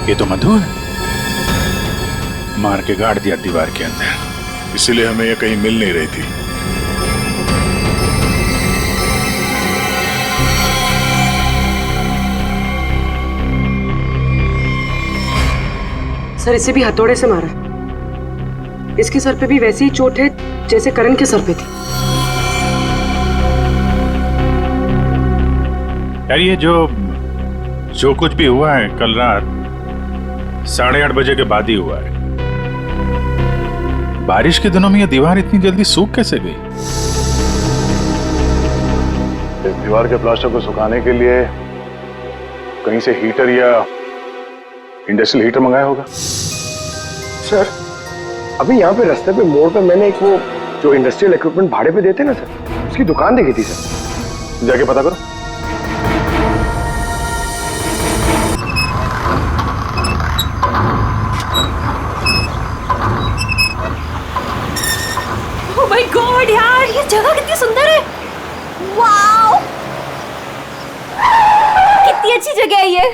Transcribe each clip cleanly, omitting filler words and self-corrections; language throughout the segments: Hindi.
ये तो मधु है, मार के गाड़ दिया दीवार के अंदर, इसीलिए हमें ये कहीं मिल नहीं रही थी। सर इसे भी हथौड़े से मारा। इसके सर पे भी वैसी ही चोट है जैसे करण के सर पे थी। यार ये जो कुछ भी हुआ है कल रात 8:30 बजे के बाद ही हुआ है। बारिश के दिनों में ये दीवार इतनी जल्दी सूख कैसे गई? इस दीवार के प्लास्टर को सुखाने के लिए कहीं से हीटर या इंडस्ट्रियल हीटर मंगाया होगा। सर अभी यहाँ पे रास्ते पे मोड़ पे मैंने एक वो जो इंडस्ट्रियल इक्विपमेंट भाड़े पे देते ना सर, उसकी दुकान देखी थी सर। जाके पता करो। ओह माय गॉड यार, ये जगह कितनी सुंदर है। वाओ, कितनी अच्छी जगह है ये।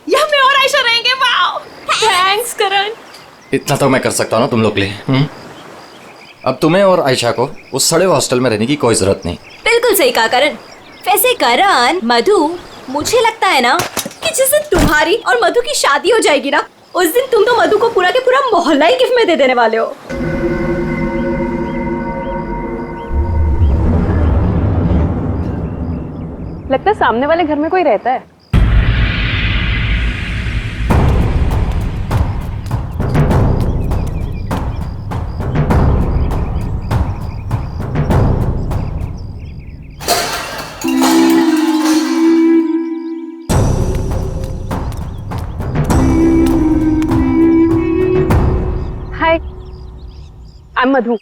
यहाँ मैं और आयशा रहेंगे। वाओ, थैंक्स करण। इतना तो मैं कर सकता हूँ ना तुम लोग के लिए। अब तुम्हें और आयशा को उस सड़े हॉस्टल में रहने की कोई जरूरत नहीं। बिल्कुल सही कहा करण। वैसे करण, मधु, मुझे लगता है ना कि जिस दिन तुम्हारी और मधु की शादी हो जाएगी ना, उस दिन तुम तो मधु को पूरा के पूरा मोहल्ला ही गिफ्ट में दे देने वाले हो। लगता है सामने वाले घर में कोई रहता है। हाय, आई एम मधु।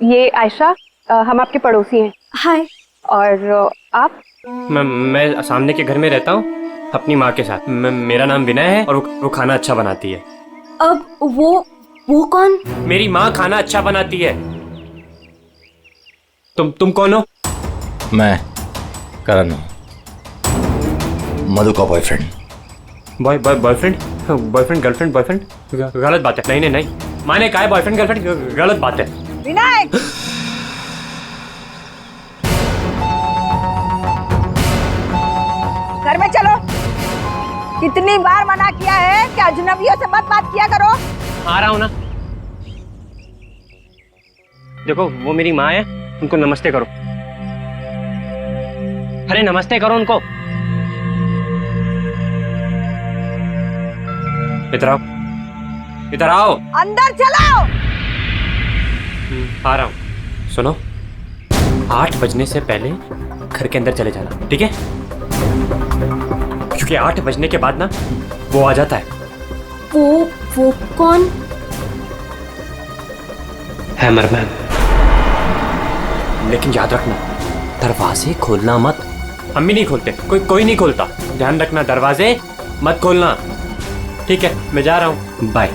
ये आयशा, हम आपके पड़ोसी हैं। हाय। और आप? मैं सामने के घर में रहता हूँ अपनी माँ के साथ। मेरा नाम विनय है और वो खाना अच्छा बनाती है। अब वो कौन? मेरी माँ खाना अच्छा बनाती है। तुम कौन हो? मैं करण हूँ, मधु का बॉयफ्रेंड। बॉयफ्रेंड गर्लफ्रेंड बॉयफ्रेंड गलत बात है। नहीं माँ ने कहा है बॉयफ्रेंड गर्लफ्रेंड, गलत बात है। विनायक, घर में चलो। कितनी बार मना किया है कि अजनबियों से मत बात किया करो। आ रहा हूँ ना। देखो वो मेरी माँ है, उनको नमस्ते करो। अरे नमस्ते करो उनको। इधर आओ। अंदर चलो। आ रहा हूँ। सुनो, 8 बजने से पहले घर के अंदर चले जाना, ठीक है? क्योंकि 8 बजने के बाद ना वो आ जाता है। वो कौन? हैमरमैन। लेकिन याद रखना, दरवाजे खोलना मत। अम्मी नहीं खोलते, कोई नहीं खोलता। ध्यान रखना, दरवाजे मत खोलना, ठीक है? मैं जा रहा हूँ, बाय।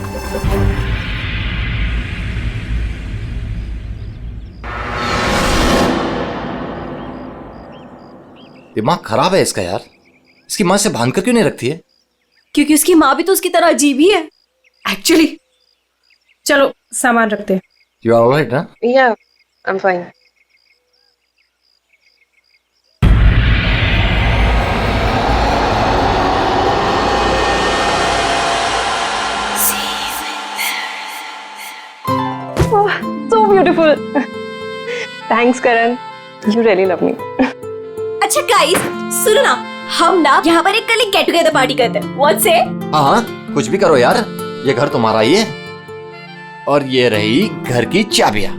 दिमाग खराब है इसका यार। इसकी माँ से बांध कर क्यों नहीं रखती है? क्योंकि उसकी माँ भी तो उसकी तरह अजीब ही है एक्चुअली। चलो सामान रखते हैं। यू आर ऑलराइट ना? या, I am fine. So beautiful. Thanks Karan, you really love me. अच्छा गाइस, सुनो ना, हम ना यहाँ पर एक कल गेट टुगेदर पार्टी करते हैं। What say? हाँ, कुछ भी करो यार, ये घर तुम्हारा ही है। और ये रही घर की चाबियां।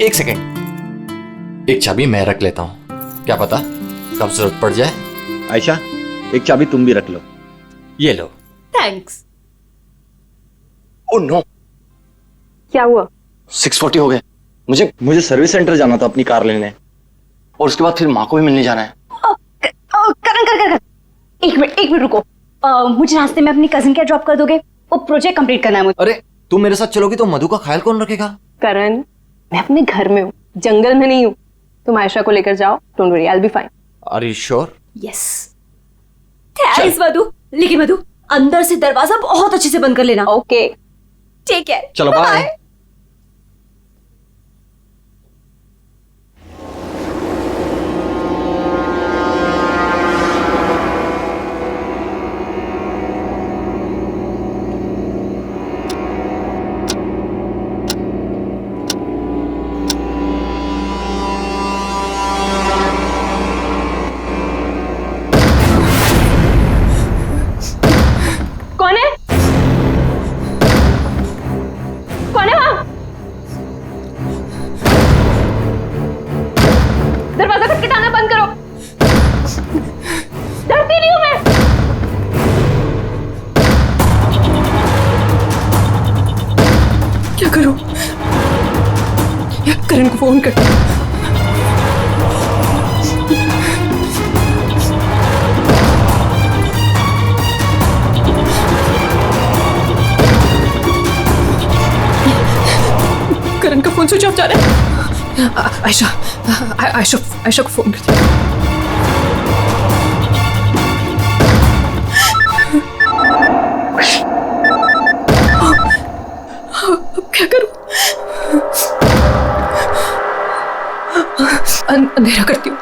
एक सेकंड, एक चाबी मैं रख लेता हूँ, क्या पता कब जरूरत पड़ जाए। आयशा, एक चाबी तुम भी रख लो। ये लो। थैंक्स। ओह नो, क्या हुआ? 6:40 हो गए। मुझे सर्विस सेंटर जाना था अपनी कार लेने, और उसके बाद फिर माँ को भी मिलने जाना है। करण, एक मिनट रुको। मुझे रास्ते में अपनी कजिन क्या ड्रॉप कर दोगे? वो प्रोजेक्ट कंप्लीट करना है मुझे। अरे तुम मेरे साथ चलोगी तो मधु का ख्याल कौन रखेगा? करण, मैं अपने घर में हूँ, जंगल में नहीं हूँ। तुम आयशा को लेकर जाओ, don't worry, I will be fine. Are you sure? Yes. Thanks Madhu. लेकिन मधु, अंदर से दरवाजा बहुत अच्छे से बंद कर लेना। ओके। ठीक है, चलो बाय। कौन है? कौन है वहां? दरवाजा खटखटाना बंद करो। डरती नहीं हूं मैं। क्या करूं? या करण को फोन कर। करण का फोन स्विच ऑफ जा रहा है। आयशा को फोन करती हूँ। अब क्या करूं? अंधेरा करती हूँ।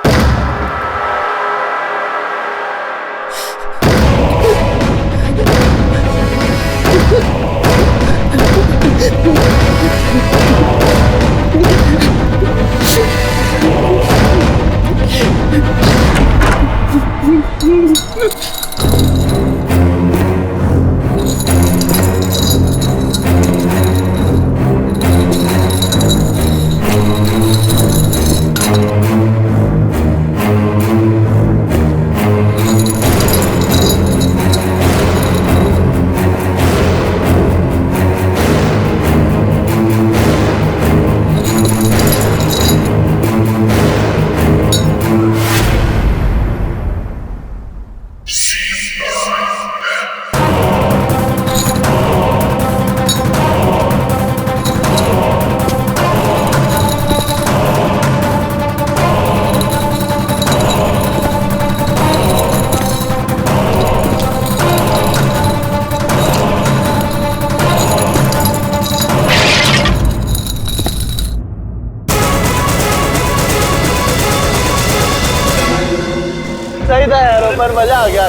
सही था यार, पर मजा आ गया।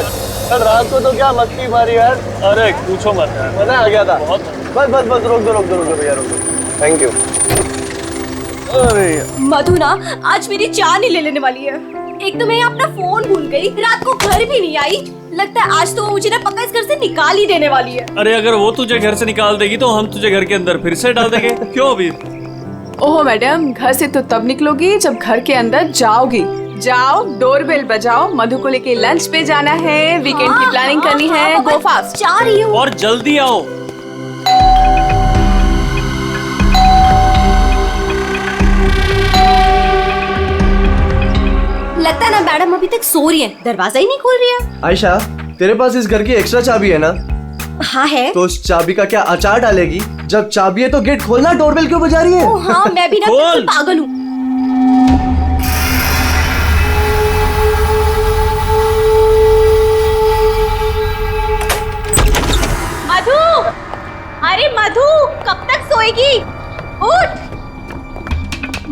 कल रात को तो क्या मस्ती मारी यार। अरे पूछो मत यार, मजा आ गया था बहुत। बस रोक दो यार, थैंक यू। अरे मधु ना आज मेरी जान ही ले लेने वाली है। एक तो मैं अपना फोन भूल गई, रात को घर भी नहीं आई। लगता है आज तो वो मुझे ना पक्का इस घर से निकाल ही देने वाली है। अरे अगर वो तुझे घर से निकाल देगी तो हम तुझे घर के अंदर फिर से डाल देंगे। क्यों अभी? ओहो मैडम, घर से तो तब निकलोगी जब घर के अंदर जाओगी। जाओ, डोरबेल बजाओ। मधु को लेके लंच पे जाना है, वीकेंड की प्लानिंग करनी है। गो फास्ट। जा रही हूँ। और जल्दी आओ। लगता है ना मैडम अभी तक सो रही है, दरवाजा ही नहीं खोल रही है। आयशा, तेरे पास इस घर की एक्स्ट्रा चाबी है ना? हाँ है। तो उस चाबी का क्या अचार डालेगी? जब चाबी है तो गेट खोलना, डोरबेल क्यों बजा रही है? ओ हाँ, मैं भी ना बिल्कुल पागल हूँ। मधु, अरे मधु, कब तक सोएगी? उठ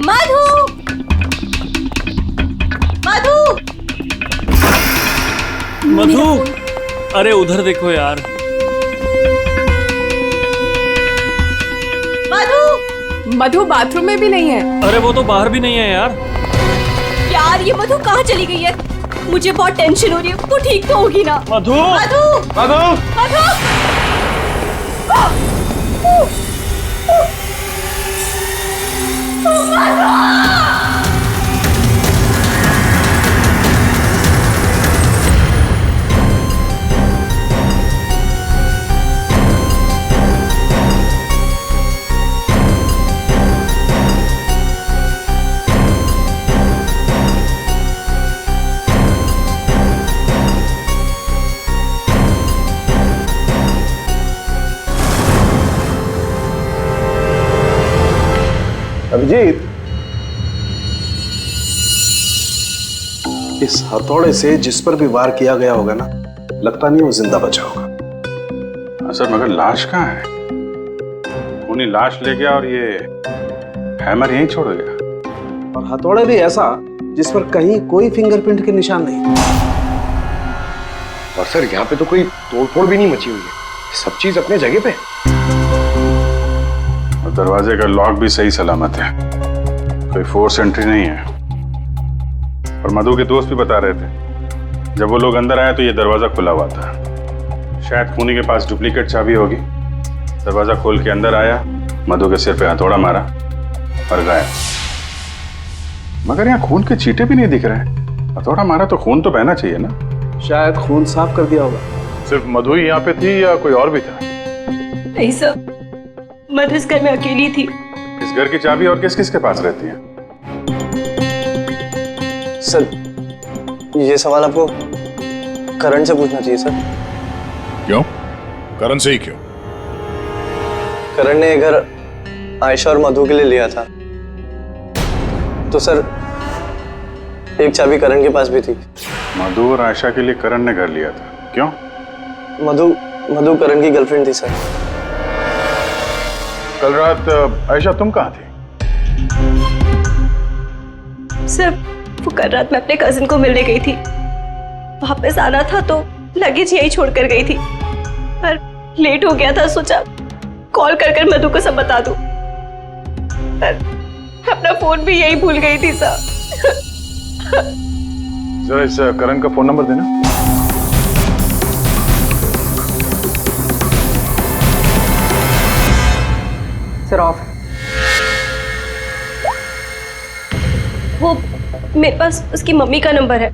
मधु, मधु, मधु, अरे उधर देखो यार। मधु बाथरूम में भी नहीं है। अरे वो तो बाहर भी नहीं है यार। यार ये मधु कहाँ चली गई है? मुझे बहुत टेंशन हो रही है। वो ठीक तो होगी ना? मधु, मधु, मधु, मधु, अभिजीत, इस हथौड़े से जिस पर भी वार किया गया होगा ना, लगता नहीं वो जिंदा बचा होगा। हाँ सर, मगर लाश कहाँ है? खूनी लाश ले गया और ये हैमर यहीं छोड़ गया। और हथौड़ा भी ऐसा जिस पर कहीं कोई फिंगरप्रिंट के निशान नहीं। और सर यहाँ पे तो कोई तोड़फोड़ भी नहीं मची हुई है, सब चीज अपने जगह पे। और दरवाजे का लॉक भी सही सलामत है, कोई फोर्स एंट्री नहीं है। और मधु के दोस्त भी बता रहे थे जब वो लोग अंदर आए तो ये दरवाजा खुला हुआ था। शायद खूनी के पास डुप्लीकेट चाबी होगी। दरवाजा खोल के अंदर आया, मधु के सिर पे हथौड़ा मारा और गायब। मगर यहाँ खून के चीटे भी नहीं दिख रहे। हथौड़ा मारा तो खून तो बहना चाहिए ना। शायद खून साफ कर दिया होगा। सिर्फ मधु ही यहाँ पे थी या कोई और भी था? नहीं सर, मधु इस घर में अकेली थी। इस घर की चाबी और किस किस के पास रहती है? सर, ये सवाल आपको करण से पूछना चाहिए सर। क्यों? करण से ही क्यों? करण ने ये घर आयशा और मधु के लिए लिया था, तो सर एक चाबी करण के पास भी थी। मधु और आयशा के लिए करण ने घर लिया था, क्यों? मधु करण की गर्लफ्रेंड थी सर। कल रात आयशा तुम कहाँ थी? सर, वो कल रात मैं अपने कजिन को मिलने गई थी। वापस आना था तो लगेज यही छोड़कर गई थी, पर लेट हो गया था, सोचा कॉल कर मधु को सब बता दूं। पर अपना फोन भी यही भूल गई थी सर। जरा इस करण का फोन नंबर देना। Sir of. वो मेरे पास उसकी मम्मी का नंबर है।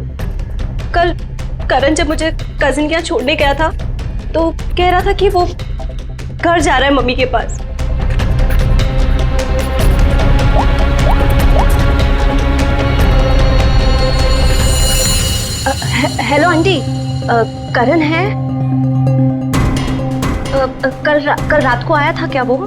कल करण जब मुझे कजिन के यहाँ छोड़ने गया था तो कह रहा था कि वो घर जा रहा है मम्मी के पास। हेलो आंटी, करण है? कल रात को आया था क्या वो?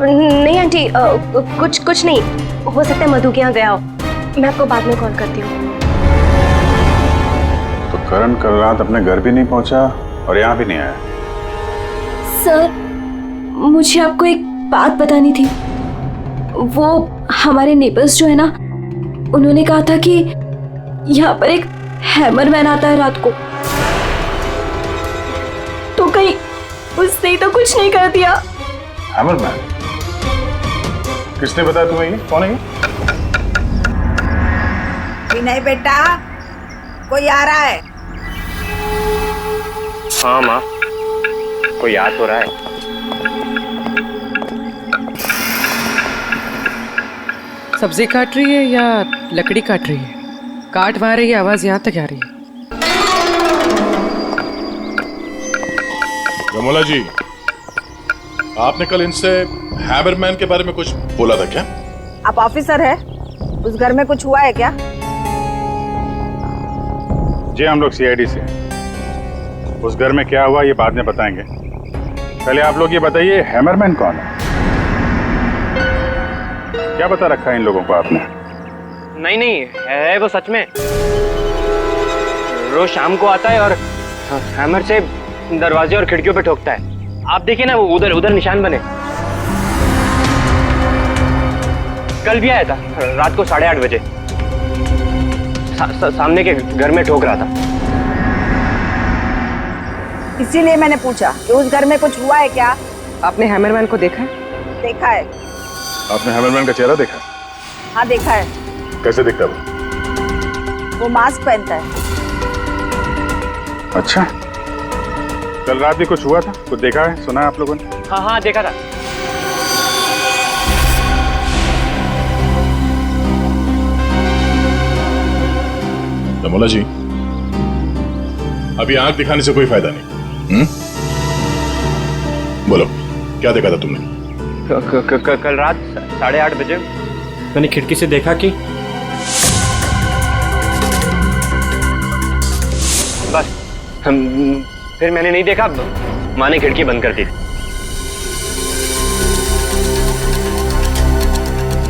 नहीं आंटी, कुछ नहीं, हो सकता है मधु के यहाँ गया हो। मैं आपको बाद में कॉल करती हूँ। तो करण कल रात अपने घर भी नहीं पहुंचा और यहाँ भी नहीं आया। सर, मुझे आपको एक बात बतानी थी। वो हमारे नेबर्स जो है ना, उन्होंने कहा था कि यहाँ पर एक हैमर मैन आता है रात को। तो कहीं उसने तो कुछ नहीं कर दिया? Hammer man? किसने बताया तुम्हें? ये कौन है? विनय बेटा, कोई आ रहा है? हाँ माँ, कोई याद हो रहा है। सब्जी काट रही है या लकड़ी काट रही है? काट वहां रही है, आवाज यहाँ तक आ रही है। रमोला जी, आपने कल इनसे हैमरमैन के बारे में कुछ बोला था क्या? आप ऑफिसर है, उस घर में कुछ हुआ है क्या? जी हम लोग सीआईडी से। उस घर में क्या हुआ ये बाद में बताएंगे। पहले आप लोग ये बताइए, हैमरमैन कौन है? क्या बता रखा है इन लोगों को आपने? नहीं, है वो सच में। रोज शाम को आता है और हैमर से दरवाजे और खिड़कियों पे ठोकता है। आप देखिए ना, वो उधर निशान बने। कल भी आया था रात को 8:30 बजे। सामने के घर में ठोक रहा था। इसीलिए मैंने पूछा कि उस घर में कुछ हुआ है क्या? आपने हैमरमैन को देखा है? देखा है। आपने हैमरमैन का चेहरा देखा? हाँ देखा है। कैसे दिखता है वो मास्क पहनता है। अच्छा, कल रात भी कुछ हुआ था? कुछ देखा है, सुना है आप लोगों ने? हाँ देखा था। रमोला जी, अभी आंख दिखाने से कोई फायदा नहीं। बोलो, क्या देखा था तुमने? कल रात 8:30 बजे मैंने खिड़की से देखा कि बस फिर मैंने नहीं देखा। माँ ने खिड़की बंद कर दी।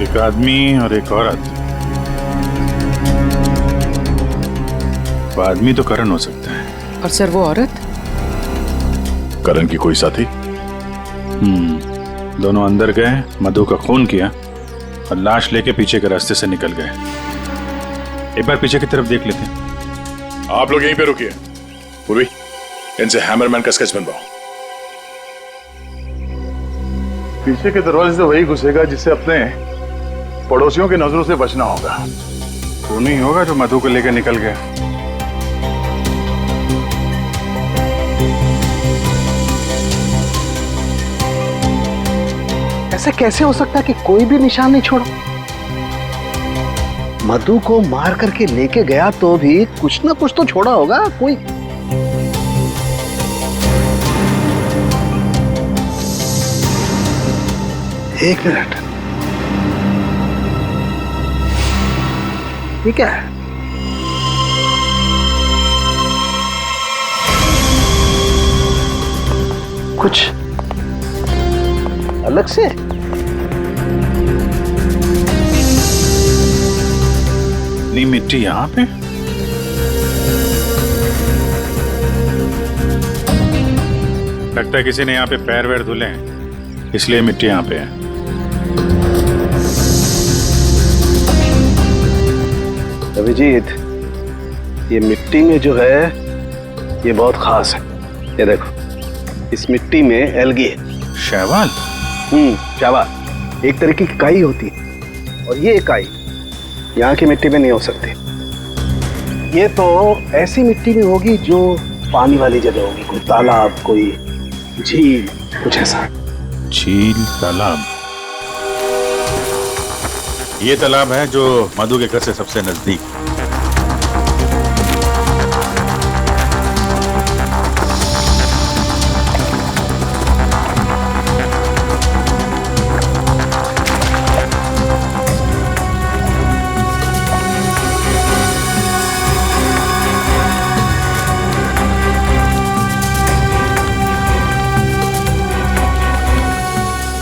एक आदमी और एक औरत। वो आदमी तो करण हो सकता है। और सर वो औरत? करण की कोई साथी? दोनों अंदर गए, मधु का खून किया और लाश लेके पीछे के रास्ते से निकल गए। एक बार पीछे की तरफ देख लेते हैं। आप लोग यहीं पे रुकिए। पूर्वी, इनसे हैमरमैन का स्केच बनवाओ। पीछे के दरवाजे से वही घुसेगा जिससे अपने पड़ोसियों की नजरों से बचना होगा। वो नहीं होगा जो मधु को लेकर निकल गया। ऐसा कैसे हो सकता है कि कोई भी निशान नहीं छोड़ा? मधु को मार करके लेके गया तो भी कुछ ना कुछ तो छोड़ा होगा कोई। एक मिनट, ये क्या है? कुछ अलग से? नहीं, मिट्टी यहाँ पे? लगता है किसी ने यहाँ पे पैर वैर धुले हैं, इसलिए मिट्टी यहाँ पे है। अभिजीत, ये मिट्टी में जो है ये बहुत खास है। ये देखो, इस मिट्टी में एल्गी है। शैवाल? शैवाल एक तरीके की काई होती है, और ये काई यहाँ की मिट्टी में नहीं हो सकती। ये तो ऐसी मिट्टी में होगी जो पानी वाली जगह होगी, कोई तालाब, कोई झील, कुछ ऐसा। झील, तालाब? ये तालाब है जो मधु के घर से सबसे नजदीक।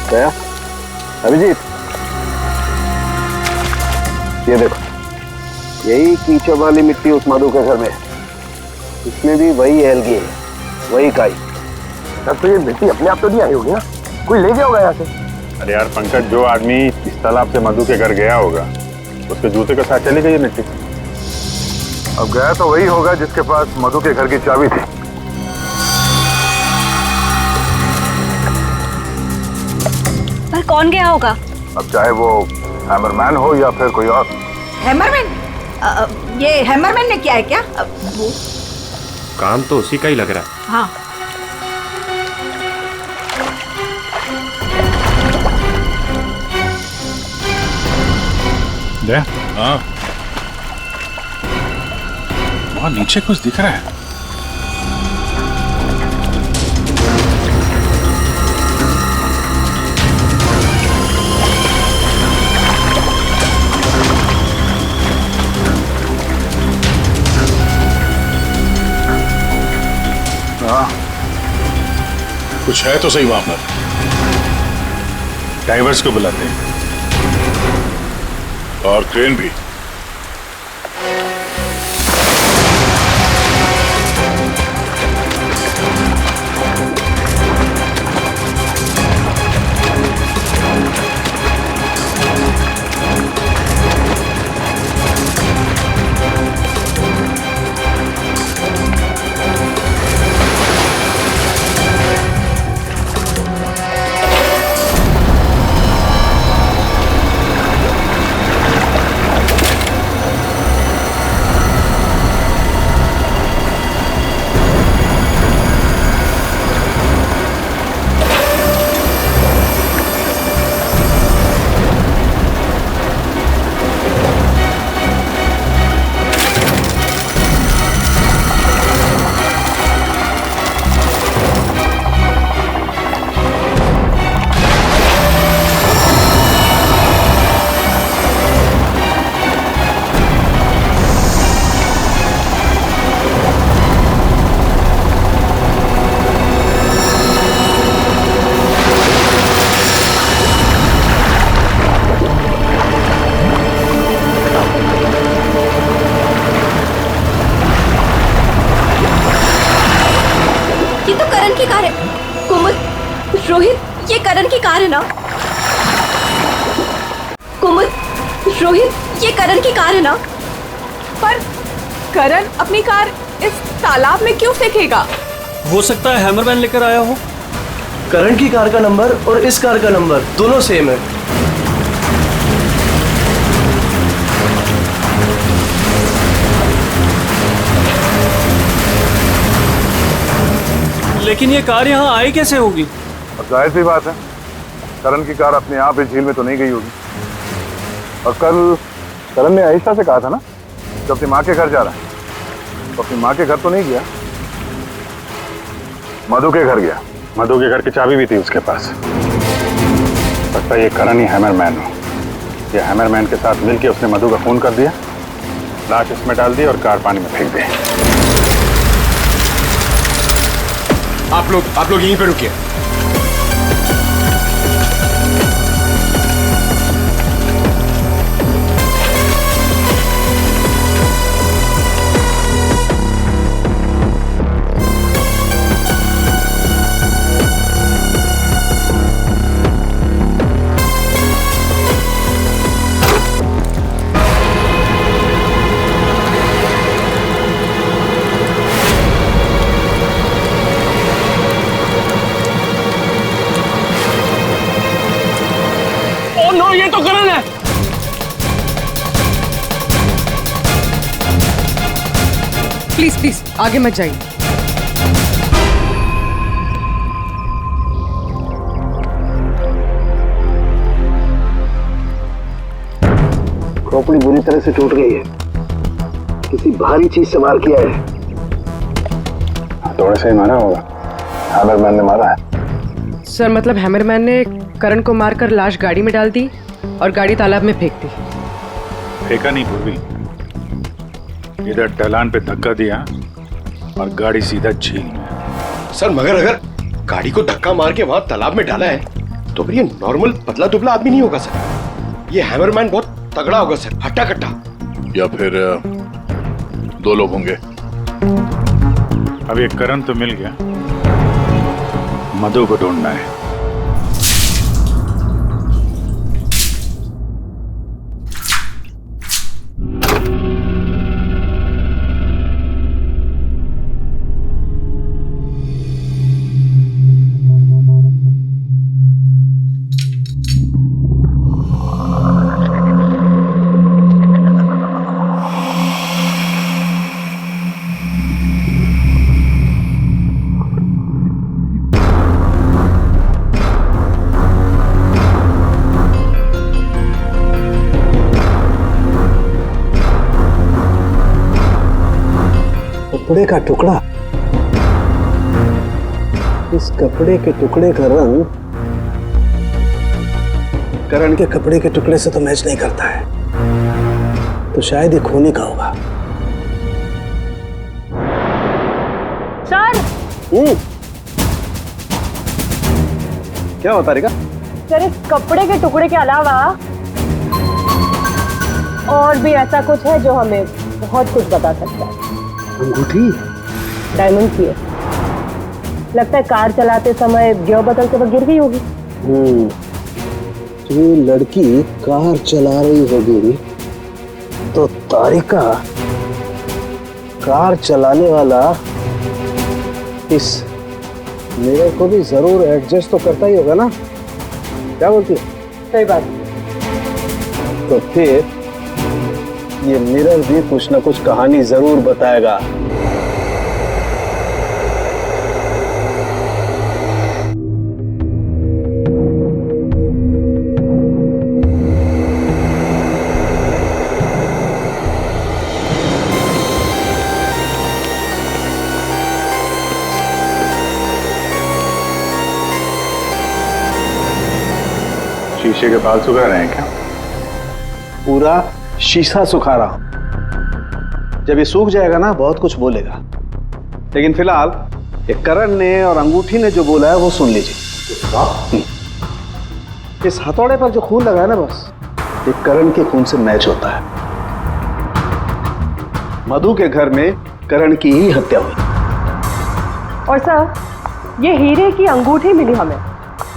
क्या अभिजीत, ये देखो, यही कीचड़ वाली मिट्टी उस मधु के घर में है। इसमें भी वही एल्गी है, वही काई। तब तो ये मिट्टी अपने आप तो नहीं आई होगी ना, कोई ले गया होगा यहाँ से। अरे यार पंकज, जो आदमी इस तालाब से मधु के घर गया होगा उसके जूते के साथ चली गई मिट्टी। अब गया तो वही होगा जिसके पास मधु के घर की चाबी थी। पर कौन गया होगा? अब चाहे वो हैमरमैन हो या फिर कोई और। हैमरमैन? ये हैमरमैन ने किया है क्या? वो काम तो उसी का ही लग रहा है। हाँ, हाँ, वहाँ नीचे कुछ दिख रहा है। कुछ है तो सही वहां पर। डाइवर्स को बुलाते हैं और क्रेन भी। रोहित, ये करण की कार है ना? पर करण अपनी कार इस तालाब में क्यों फेंकेगा? हो सकता है हैमरमैन लेकर आया हो। करण की कार का नंबर और इस कार का नंबर दोनों सेम है। लेकिन ये कार यहाँ आई कैसे होगी? और जाहिर सी बात है, करण की कार अपने आप इस झील में तो नहीं गई होगी। और कल करण ने आयशा से कहा था ना, जो अपनी माँ के घर जा रहा है, तो अपनी माँ के घर तो नहीं गया, मधु के घर गया। मधु के घर की चाबी भी थी उसके पास। लगता है ये करण ही हैमरमैन हो। ये हैमरमैन के साथ मिलकर उसने मधु का खून कर दिया, लाश इसमें डाल दी और कार पानी में फेंक दी। आप लोग यहीं पे रुकिए। ये तो करण है। प्लीज प्लीज आगे मत जाइए। खोपड़ी बुरी तरह से टूट गई है। किसी भारी चीज से वार किया है। हथौड़े से ही मारा होगा। हैमरमैन ने मारा है। सर मतलब हैमरमैन ने करण को मारकर लाश गाड़ी में डाल दी और गाड़ी तालाब में फेंक दी। फेंका नहीं पूर्वी, इधर ढलान पे धक्का दिया और गाड़ी सीधा झील में। सर मगर अगर गाड़ी को धक्का मार के वहां तालाब में डाला है तो फिर ये नॉर्मल पतला दुबला आदमी नहीं होगा सर। ये हैमरमैन बहुत तगड़ा होगा सर, हट्टा कट्टा। या फिर दो लोग होंगे। अब ये करण तो मिल गया, मधु को ढूंढना है। कपड़े का टुकड़ा। इस कपड़े के टुकड़े का रंग करण के कपड़े के टुकड़े से तो मैच नहीं करता है, तो शायद ये खूनी का होगा। सर क्या बता रही? सर इस कपड़े के टुकड़े के अलावा और भी ऐसा कुछ है जो हमें बहुत कुछ बता सकता है। अंगूठी डायमंड की है। लगता है कार चलाते समय गियर बदलते वक्त गिर गई होगी। तो ये लड़की कार चला रही होगी तो तारिका कार चलाने वाला इस मेरे को भी जरूर एडजस्ट तो करता ही होगा ना? क्या बोलती है? सही बात। तो फिर ये मिरर भी कुछ ना कुछ कहानी जरूर बताएगा। शीशे के बाल सुखा रहे हैं क्या? पूरा शीशा सुखा रहा हूं। जब ये सूख जाएगा ना बहुत कुछ बोलेगा, लेकिन फिलहाल ये करण ने और अंगूठी ने जो बोला है वो सुन लीजिए। इस हथौड़े पर जो खून लगा है ना, बस ये करण के खून से मैच होता है। मधु के घर में करण की ही हत्या हुई। और सर ये हीरे की अंगूठी मिली हमें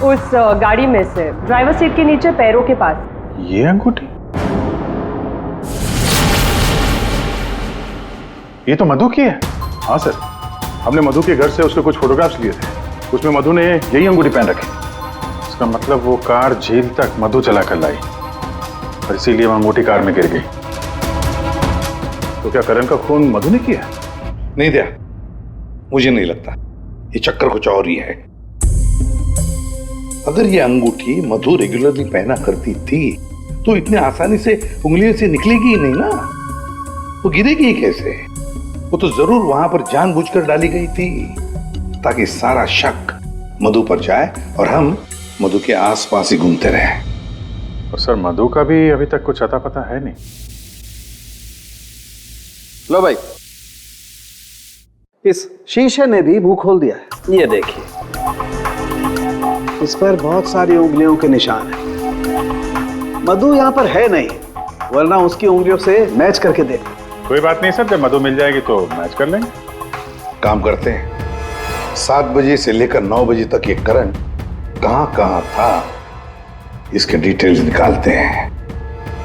उस गाड़ी में से, ड्राइवर सीट के नीचे पैरों के पास। ये अंगूठी? ये तो मधु की है। हाँ सर, हमने मधु के घर से उसके कुछ फोटोग्राफ्स लिए थे, उसमें मधु ने यही अंगूठी पहन रखी। इसका मतलब वो कार झील तक मधु चला कर लाई और इसीलिए वो अंगूठी कार में गिर गई। तो क्या करण का खून मधु ने किया? नहीं दिया, मुझे नहीं लगता। ये चक्कर कुछ और ही है। अगर ये अंगूठी मधु रेगुलरली पहना करती थी तो इतने आसानी से उंगलियों से निकलेगी ही नहीं ना। वो गिरेगी ही कैसे? वो तो जरूर वहां पर जानबूझकर डाली गई थी ताकि सारा शक मधु पर जाए और हम मधु के आसपास ही घूमते रहे। और सर मधु का भी अभी तक कुछ अता पता है नहीं। लो भाई, इस शीशे ने भी मुंह खोल दिया है। ये देखिए, इस पर बहुत सारी उंगलियों के निशान हैं। मधु यहाँ पर है नहीं, वरना उसकी उंगलियों से मैच करके देख। कोई बात नहीं सर, जब मधु मिल जाएगी तो मैच कर लेंगे। काम करते हैं, 7 बजे से लेकर 9 बजे तक ये करण कहाँ था इसके डिटेल्स निकालते हैं।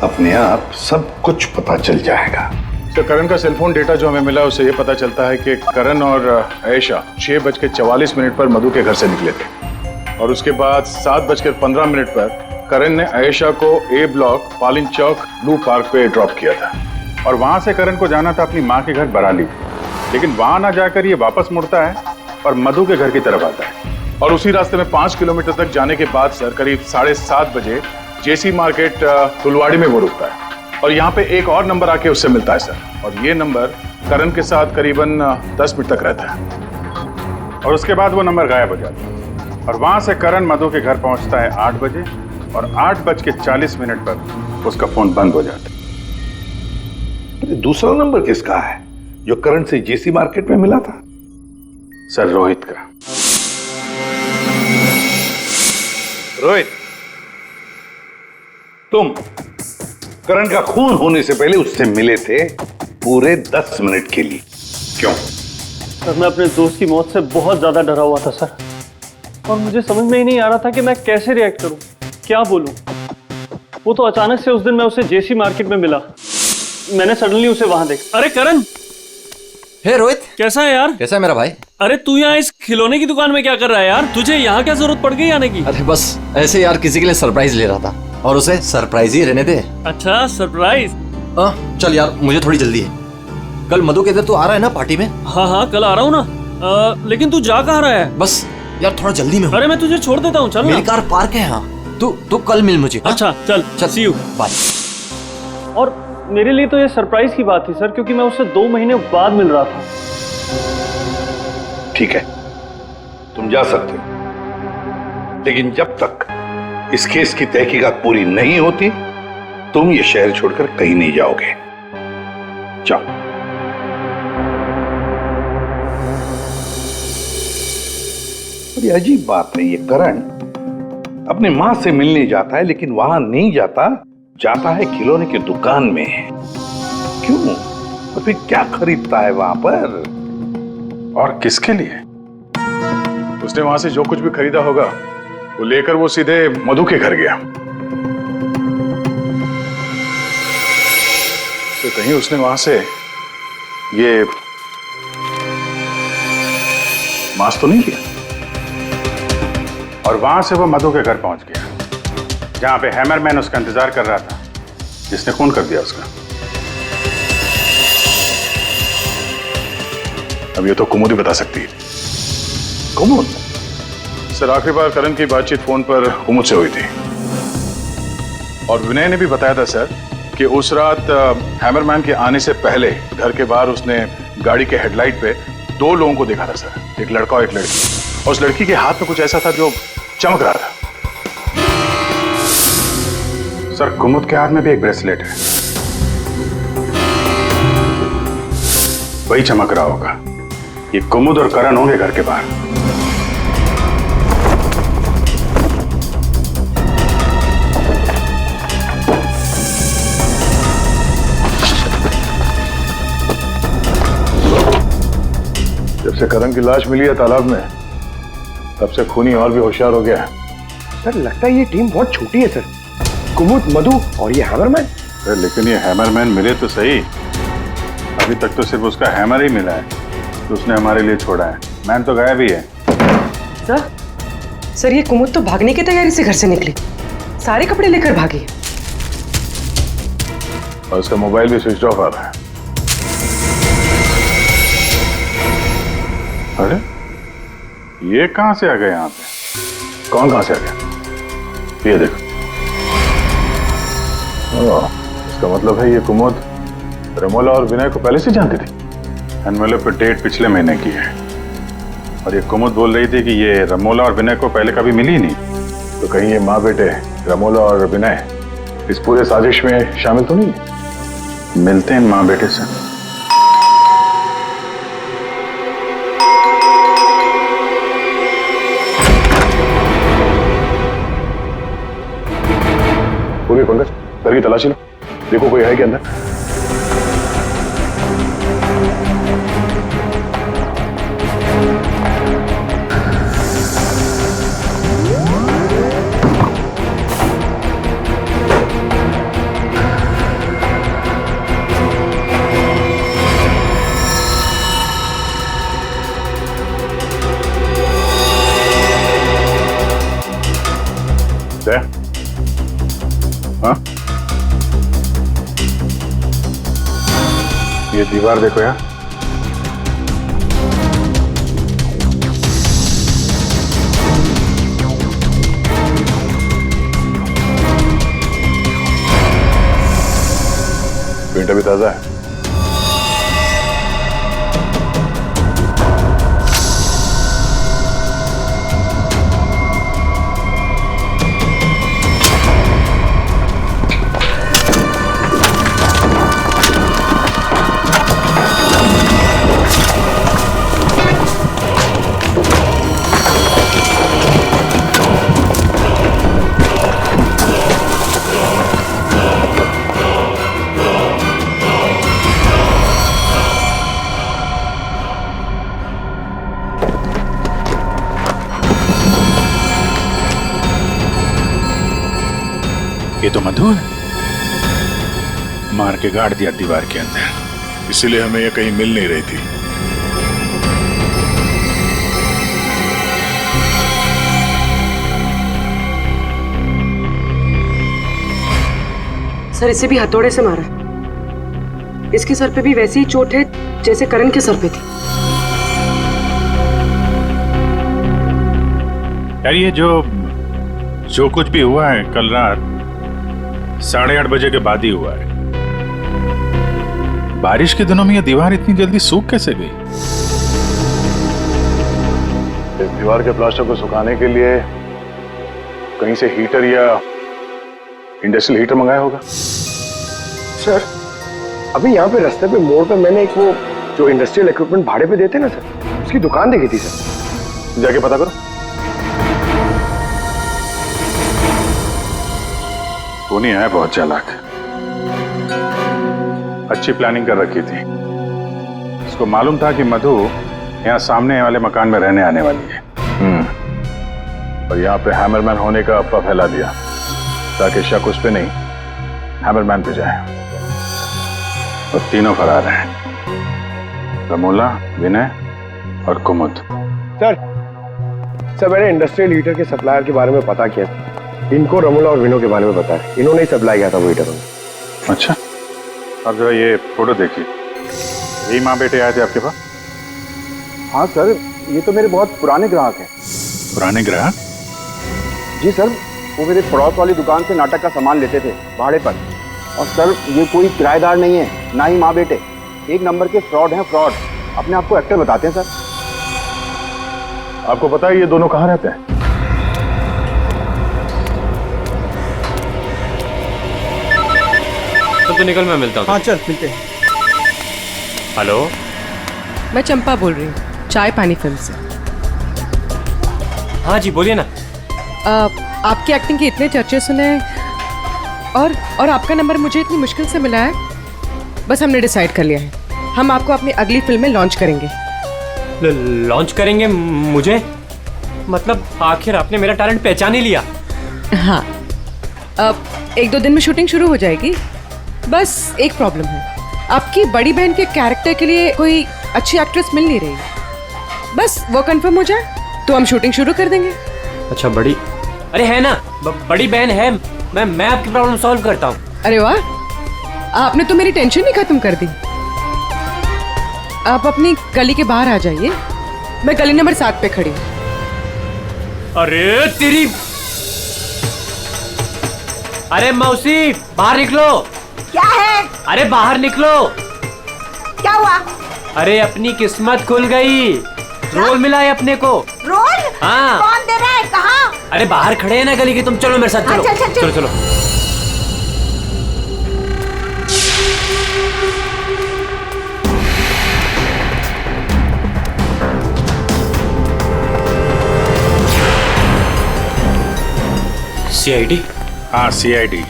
अपने आप सब कुछ पता चल जाएगा। सर करण का सेलफोन डेटा जो हमें मिला उससे ये पता चलता है कि करण और आयशा 6:44 पर मधु के घर से निकले थे और उसके बाद 7:15 पर करण ने आयशा को ए ब्लॉक पालिन चौक ब्लू पार्क पे ड्रॉप किया था और वहां से करण को जाना था अपनी माँ के घर बराली, लेकिन वहां ना जाकर ये वापस मुड़ता है और मधु के घर की तरफ आता है और उसी रास्ते में 5 किलोमीटर तक जाने के बाद सर करीब 7:30 बजे जेसी मार्केट फुलवाड़ी में वो रुकता है और यहाँ पे एक और नंबर आके उससे मिलता है सर, और ये नंबर करण के साथ करीबन 10 मिनट तक रहता है और उसके बाद वो नंबर गायब हो जाता है और वहां से करण मधु के घर पहुंचता है 8 बजे और 8:40 पर उसका फोन बंद हो जाता है। दूसरा नंबर किसका है जो करण से जेसी मार्केट में मिला था? सर रोहित का। रोहित, तुम करण का खून होने से पहले उससे मिले थे पूरे 10 मिनट के लिए, क्यों? सर मैं अपने दोस्त की मौत से बहुत ज्यादा डरा हुआ था सर, और मुझे समझ में ही नहीं आ रहा था कि मैं कैसे रिएक्ट करूं, क्या बोलूं। वो तो अचानक से उस दिन मैं उसे जेसी मार्केट में मिला, मैंने सडनली उसे वहां देखा। अरे करण! हे रोहित, कैसा है यार? कैसा है मेरा भाई? अरे तू यहाँ इस खिलौने की दुकान में क्या कर रहा है यार? तुझे यहाँ क्या जरूरत पड़ गई आने की? अरे बस ऐसे यार, किसी के लिए सरप्राइज ले रहा था और उसे सरप्राइज ही रहने दे। अच्छा सरप्राइज? चल यार, मुझे थोड़ी जल्दी है। कल मधु के इधर तू आ रहा है ना पार्टी में? हाँ कल आ रहा हूँ ना। लेकिन तू जा कहाँ रहा है? बस यार थोड़ा जल्दी में हूँ। अरे मैं तुझे छोड़ देता हूँ, चल मेरी कार पार्क है यहाँ। तू कल मिल मुझे। अच्छा चल, सी यू, बाय। और मेरे लिए तो ये सरप्राइज की बात थी सर, क्योंकि मैं उससे 2 महीने बाद मिल रहा था। ठीक है, तुम जा सकते हो, लेकिन जब तक इस केस की तहकीकात पूरी नहीं होती तुम ये शहर छोड़कर कहीं नहीं जाओगे। जाओ। बड़ी अजीब बात है, ये करण अपने मां से मिलने जाता है लेकिन वहां नहीं जाता है खिलौने की दुकान में। क्यों? और फिर क्या खरीदता है वहां पर? और किसके लिए? उसने वहां से जो कुछ भी खरीदा होगा वो लेकर वो सीधे मधु के घर गया। तो कहीं उसने वहां से ये मास्क तो नहीं लिया? और वहां से वो मधु के घर पहुंच गया जहां पे हैमरमैन उसका इंतजार कर रहा था, जिसने खून कर दिया उसका। अब ये तो कुमुद ही बता सकती है। कुमुद? सर आखिरी बार करण की बातचीत फोन पर कुमुद से हुई थी और विनय ने भी बताया था सर कि उस रात हैमरमैन के आने से पहले घर के बाहर उसने गाड़ी के हेडलाइट पे 2 लोगों को देखा था सर, एक लड़का और एक लड़की, और उस लड़की के हाथ में कुछ ऐसा था जो चमक रहा था। सर कुमुद के हाथ में भी एक ब्रेसलेट है, वही चमक रहा होगा। ये कुमुद और करण होंगे घर के बाहर। जब से करण की लाश मिली है तालाब में, तब से खूनी और भी होशियार हो गया है। सर लगता है ये टीम बहुत छोटी है सर, कुमुद, मधु और ये हैमरमैन। लेकिन ये हैमरमैन मिले तो सही, अभी तक तो सिर्फ उसका हैमर ही मिला है तो उसने हमारे लिए छोड़ा है। मैन तो गायब ही है। सर ये कुमुद तो भागने की तैयारी से घर से निकली, सारे कपड़े लेकर भागी और उसका मोबाइल भी स्विच ऑफ आ रहा है। अरे ये कहां से आ गए यहाँ पे? कौन कहां से आ गया? ये देखो। इसका मतलब है ये कुमुद रमोला और विनय को पहले से जानती थी। एनवेलप पे डेट पिछले महीने की है और ये कुमुद बोल रही थी कि ये रमोला और विनय को पहले कभी मिली ही नहीं। तो कहीं ये माँ बेटे रमोला और विनय इस पूरे साजिश में शामिल तो नहीं है? मिलते हैं माँ बेटे से। पूरी पंकज घर की तलाशी लो, देखो कोई है क्या अंदर। हाँ? ये दीवार देखो यार। पेंट अभी ताजा है। ये तो मधु है, मार के गाड़ दिया दीवार के अंदर, इसीलिए हमें ये कहीं मिल नहीं रही थी। सर इसे भी हथौड़े से मारा। इसके सर पे भी वैसी ही चोट है जैसे करण के सर पे थी। यार ये जो कुछ भी हुआ है कल रात 8:30 बजे के बाद ही हुआ है। बारिश के दिनों में ये दीवार इतनी जल्दी सूख कैसे गई? इस दीवार के प्लास्टर को सुखाने के लिए कहीं से हीटर या इंडस्ट्रियल हीटर मंगाया होगा। सर अभी यहाँ पे रास्ते पे मोड़ पे मैंने एक वो जो इंडस्ट्रियल इक्विपमेंट भाड़े पे देते ना सर, उसकी दुकान देखी थी सर। जाके पता करो। टोनी है बहुत चालाक, अच्छी प्लानिंग कर रखी थी। उसको मालूम था कि मधु यहाँ सामने वाले मकान में रहने आने वाली है। और यहाँ पे हैमरमैन होने का अफवाह फैला दिया ताकि शक उस पे नहीं हैमरमैन पे जाए। और तीनों फरार हैं, रमोला, विनय और कुमुद। सर मैंने इंडस्ट्रियल हीटर के सप्लायर के बारे में पता किया। इनको रमोला और विनो के बारे में पता है, इन्होंने ही सप्लाई किया था वो हीटर। अच्छा, अब जरा ये फोटो देखिए। यही माँ बेटे आए थे आपके पास? हाँ सर, ये तो मेरे बहुत पुराने ग्राहक हैं। पुराने ग्राहक? जी सर, वो मेरे पड़ोस वाली दुकान से नाटक का सामान लेते थे भाड़े पर। और सर ये कोई किराएदार नहीं है, ना ही माँ बेटे, एक नंबर के फ्रॉड हैं, फ्रॉड। अपने आप को एक्टर बताते हैं सर। आपको पता है ये दोनों कहाँ रहते हैं? तो निकल, मैं मिलता हूँ। हाँ चल मिलते हैं। हेलो, मैं चंपा बोल रही हूँ, चाय पानी फिल्म से। हाँ जी बोलिए ना। आपकी एक्टिंग के इतने चर्चे सुने और आपका नंबर मुझे इतनी मुश्किल से मिला है। बस हमने डिसाइड कर लिया है, हम आपको अपनी अगली फिल्म में लॉन्च करेंगे। लॉन्च करेंगे मुझे? मतलब आखिर आपने मेरा टैलेंट पहचान ही लिया? हाँ, अब 1-2 दिन में शूटिंग शुरू हो जाएगी। बस एक प्रॉब्लम है, आपकी बड़ी बहन के कैरेक्टर के लिए कोई अच्छी एक्ट्रेस मिल नहीं रही। बस वो कंफर्म हो जाए तो हम शूटिंग शुरू कर देंगे। अच्छा बड़ी, अरे है ना, बड़ी बहन है। मैं आपकी प्रॉब्लम सॉल्व करता हूँ। अरे वाह, आपने तो मेरी टेंशन ही खत्म कर दी। आप अपनी गली के बाहर आ जाइए, मैं गली नंबर 7 पे खड़ी हूँ। अरे तेरी, अरे मौसी बाहर निकलो। क्या है? अरे बाहर निकलो। क्या हुआ? अरे अपनी किस्मत खुल गई, रोल मिला है अपने को। रोल? हाँ। कौन दे रहा है? कहाँ? अरे बाहर खड़े हैं ना गली के, तुम चलो मेरे साथ, चलो। अच्छा, चलो चलो। CID? हाँ CID।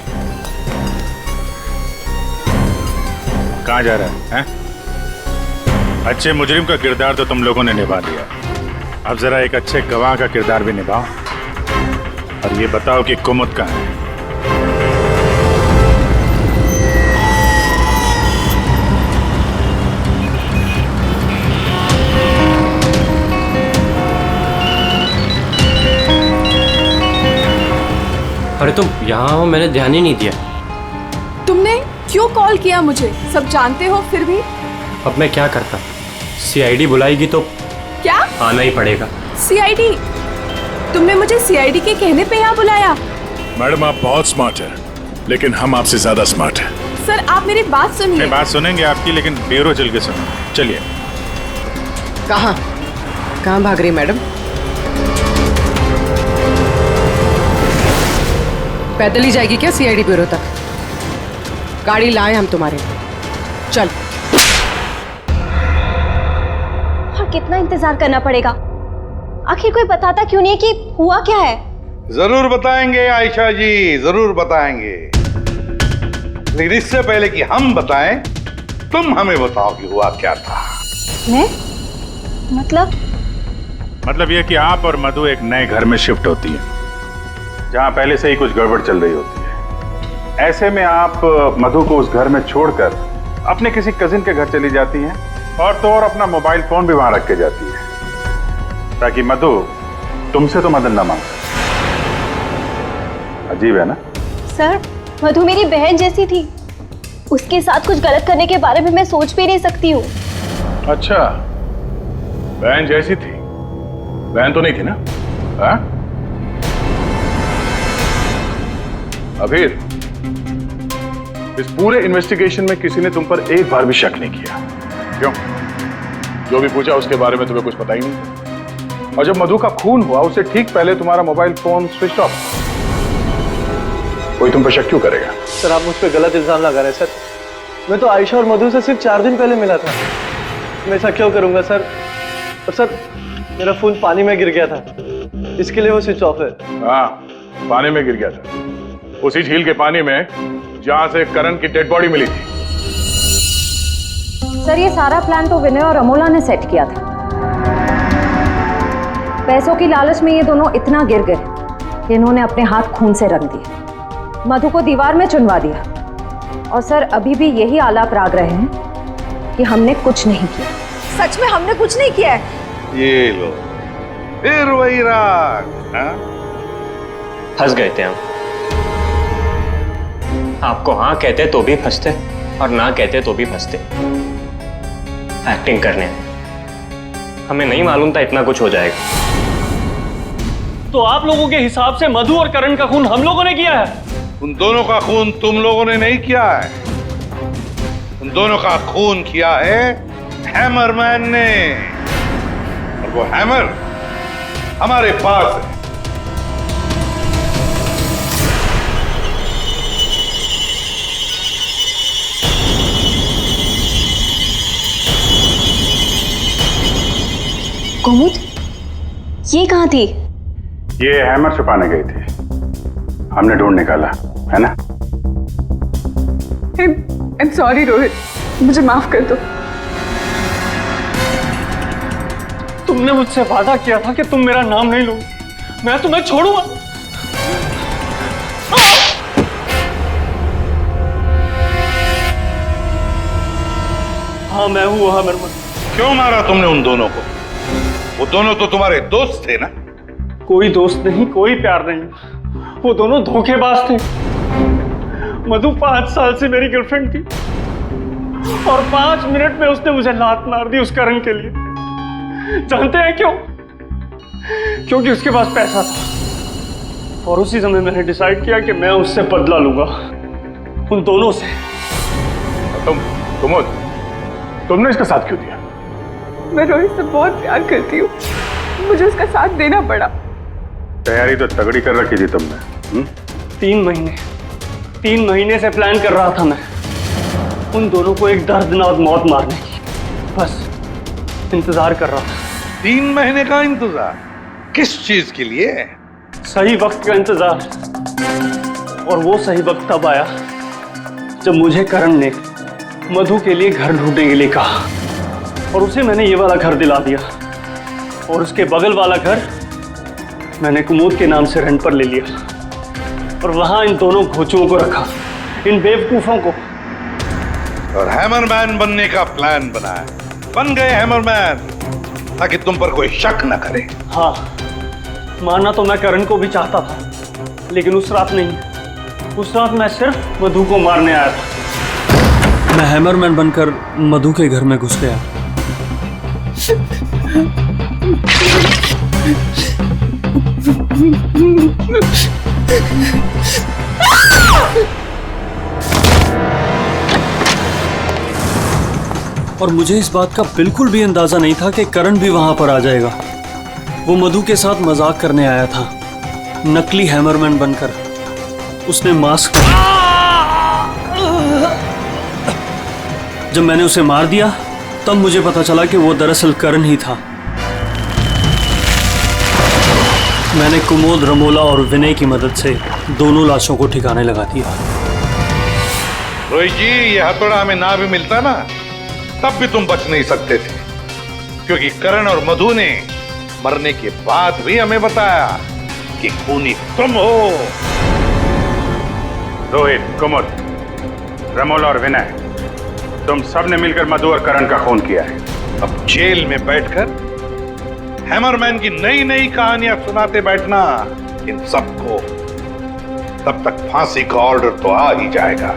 कहाँ जा रहा है? अच्छे मुजरिम का किरदार तो तुम लोगों ने निभा दिया, अब जरा एक अच्छे गवाह का किरदार भी निभाओ और ये बताओ कि कुमुद कहाँ है? अरे तुम यहाँ हो, मैंने ध्यान ही नहीं दिया। तुमने क्यों कॉल किया मुझे? सब जानते हो फिर भी। अब मैं क्या करता? CID बुलाएगी तो क्या आना ही पड़ेगा। CID? तुमने मुझे CID के कहने पे यहाँ बुलाया? मैडम आप बहुत स्मार्ट है, लेकिन हम आपसे ज्यादा स्मार्ट है। सर आप मेरी बात सुनिए। मैं बात सुनेंगे आपकी, लेकिन ब्यूरो चल के सुनो। चलिए। कहाँ भाग रही मैडम? पैदल ही जाएगी क्या CID ब्यूरो तक? गाड़ी लाए हम तुम्हारे। चल। और कितना इंतजार करना पड़ेगा? आखिर कोई बताता क्यों नहीं कि हुआ क्या है? जरूर बताएंगे आयशा जी, जरूर बताएंगे, लेकिन इससे पहले कि हम बताएं, तुम हमें बताओ कि हुआ क्या था। मैं? मतलब ये कि आप और मधु एक नए घर में शिफ्ट होती है, जहां पहले से ही कुछ गड़बड़ चल रही होती है। ऐसे में आप मधु को उस घर में छोड़कर अपने किसी कजिन के घर चली जाती हैं, और तो और अपना मोबाइल फोन भी वहां रख के जाती है, ताकि मधु तुमसे तो मदद न मांग। अजीब है ना? सर, मधु मेरी बहन जैसी थी, उसके साथ कुछ गलत करने के बारे में मैं सोच भी नहीं सकती हूँ। अच्छा, बहन जैसी थी? बहन तो नहीं थी ना? हाँ? अभीर, इस पूरे इन्वेस्टिगेशन में किसी ने तुम पर एक बार भी शक नहीं किया, क्यों? जो भी पूछा उसके बारे में तुम्हें कुछ पता ही नहीं। और जब मधु का खून हुआ उससे ठीक पहले तुम्हारा मोबाइल फोन स्विच ऑफ, कोई तुम पर शक क्यों करेगा? सर आप मुझ पर गलत इल्जाम लगा रहे हैं सर। मैं तो आयशा और मधु से सिर्फ 4 दिन पहले मिला था। मैं ऐसा क्यों करूंगा सर? और सर मेरा फोन पानी में गिर गया था, इसके लिए वो स्विच ऑफ है। हाँ, पानी में गिर गया था, उसी झील के पानी में जहां से करण की डेड बॉडी मिली थी। सर ये सारा प्लान तो विनय और अमोला ने सेट किया था। पैसों की लालच में ये दोनों इतना गिर गए कि इन्होंने अपने हाथ खून से रंग दिए, मधु को दीवार में चुनवा दिया। और सर अभी भी यही आलाप राग रहे हैं कि हमने कुछ नहीं किया। सच में हमने कुछ नहीं किया है? ये लो, फिर वही राग। फंस गए थे हम। आपको हाँ कहते तो भी फंसते, और ना कहते तो भी फंसते। एक्टिंग करने हमें नहीं मालूम था इतना कुछ हो जाएगा। तो आप लोगों के हिसाब से मधु और करण का खून हम लोगों ने किया है? उन दोनों का खून तुम लोगों ने नहीं किया है, उन दोनों का खून किया है हैमरमैन ने, और वो हैमर हमारे पास है। कुमुद, ये कहाँ थी? ये हैमर छुपाने गई थी, हमने ढूंढ निकाला, है ना? I'm sorry रोहित, मुझे माफ कर दो। तुमने मुझसे वादा किया था कि तुम मेरा नाम नहीं लोगे, मैं तुम्हें छोड़ूंगा। हाँ मैं हूँ हैमरमैन। क्यों मारा तुमने उन दोनों को? वो दोनों तो तुम्हारे दोस्त थे ना? कोई दोस्त नहीं, कोई प्यार नहीं, वो दोनों धोखेबाज थे। मधु 5 साल से मेरी गर्लफ्रेंड थी और 5 मिनट में उसने मुझे लात मार दी उस करण के लिए। जानते हैं क्यों? क्योंकि उसके पास पैसा था और उसी समय मैंने डिसाइड किया कि मैं उससे बदला लूंगा, उन दोनों से। तुमने इसका साथ क्यों दिया? मैं रोहित से बहुत प्यार करती हूँ, मुझे उसका साथ देना पड़ा। तैयारी तो तगड़ी कर रखी थी तुमने। 3 महीने से प्लान कर रहा था मैं उन दोनों को एक दर्दनाक मौत मारने की। बस इंतजार कर रहा था। 3 महीने का इंतजार? किस चीज के लिए? सही वक्त का इंतजार। और वो सही वक्त तब आया जब मुझे करण ने मधु के लिए घर ढूंढने के लिए कहा और उसे मैंने ये वाला घर दिला दिया और उसके बगल वाला घर मैंने कुमुद के नाम से रेंट पर ले लिया और वहां इन दोनों घोचुओं को रखा, इन बेवकूफों को। और हैमरमैन बनने का प्लान बनाया। बन गए हैमरमैन ताकि तुम पर कोई शक न करे। हाँ, मारना तो मैं करण को भी चाहता था, लेकिन उस रात नहीं। उस रात मैं सिर्फ मधु को मारने आया था। मैं हैमरमैन बनकर मधु के घर में घुस गया। और मुझे इस बात का बिल्कुल भी अंदाजा नहीं था कि करण भी वहां पर आ जाएगा। वो मधु के साथ मजाक करने आया था, नकली हैमरमैन बनकर। उसने मास्क जब मैंने उसे मार दिया तब मुझे पता चला कि वो दरअसल करण ही था। मैंने कुमोद, रमोला और विनय की मदद से दोनों लाशों को ठिकाने लगा दिया। रोहित जी, ये हथौड़ा हमें ना भी मिलता ना तब भी तुम बच नहीं सकते थे, क्योंकि करण और मधु ने मरने के बाद भी हमें बताया कि खूनी तुम हो। रोहित, कुमुद, रमोला और विनय, तुम सबने मिलकर मधु और करण का खून किया है। अब जेल में बैठकर हैमरमैन की नई नई कहानियां सुनाते बैठना इन सबको, तब तक फांसी का ऑर्डर तो आ ही जाएगा।